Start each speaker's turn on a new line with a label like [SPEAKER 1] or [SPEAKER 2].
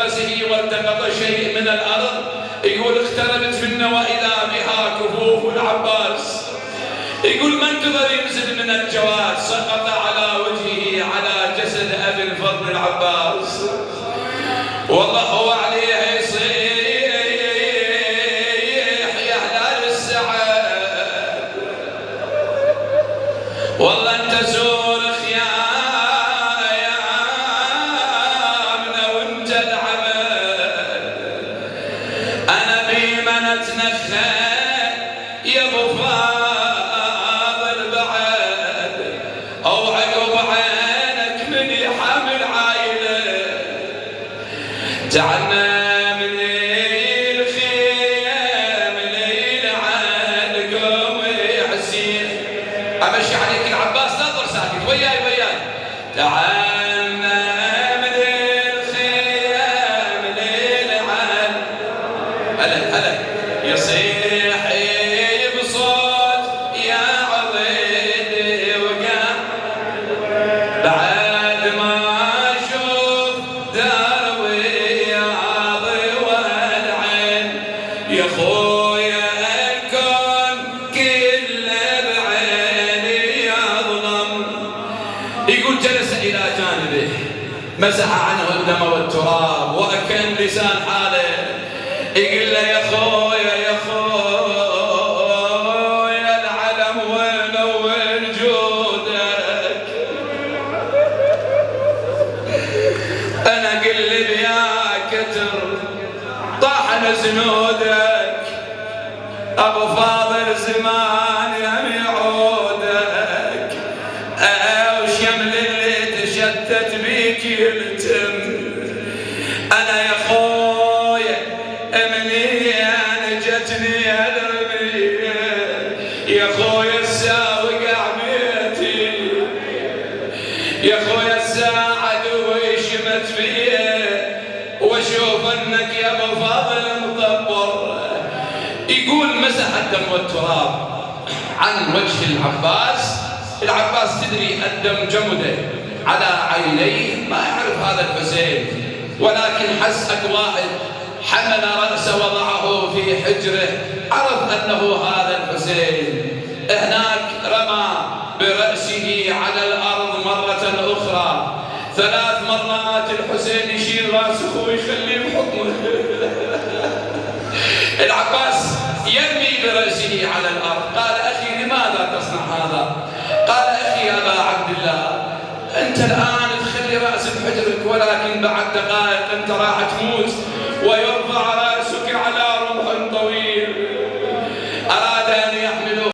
[SPEAKER 1] فرسه والتقط شيء من الأرض. يقول اقتربت منا وإذا بها كفوف العباس. يقول ما انتظر ينزل من الجواد، سقط على وجهه على جسد أبي الفضل العباس. والله هو عليه يصيح يا هلال السعد، والله انت زور خيامنا وانت العمل، انا بمن اتنخى يا ابو فاضل بعد، او عقب عينك من حامل عايله، جعلنا من الخيام ليل عنكم يحسين. امشي عليك العباس لا تضل ساكت، وياي جعلنا من الخيام ليل عن هلا يصيح بصوت يا عضيد وقع بعد ما اشوف يا خويا الكون كله بعيني يظلم. يقول جلس إلى جانبه مسح عنه الدم والتراب وأكن لسان حاله يقول له يا خويا العلم وين جودك، أنا قلب يا كتر طاحن زنودك، ابو فاضل زمان يم يعودك، وشمل اللي تشتت بيك يلتم. انا يا خويا منين جتني الرمية، يا خويا الساعة وقع بيتي، يا خويا الساعة عدوي شمت فيه، واشوف انك يا ابو فاضل مطبر. يقول مسح الدم والتراب عن وجه العباس تدري الدم جمده على عينيه، ما يعرف هذا الحسين، ولكن حس واحد حمل رأسه وضعه في حجره عرف انه هذا الحسين. هناك رمى برأسه على الارض مرة اخرى، 3 مرات الحسين يشيل راسه ويخليه بحضنه. العباس يرمي برأسه على الأرض. قال أخي لماذا تصنع هذا؟ قال أخي يا أبا عبد الله، أنت الآن تخلي رأس بحجرك، ولكن بعد دقائق أنت راح تموت، ويوم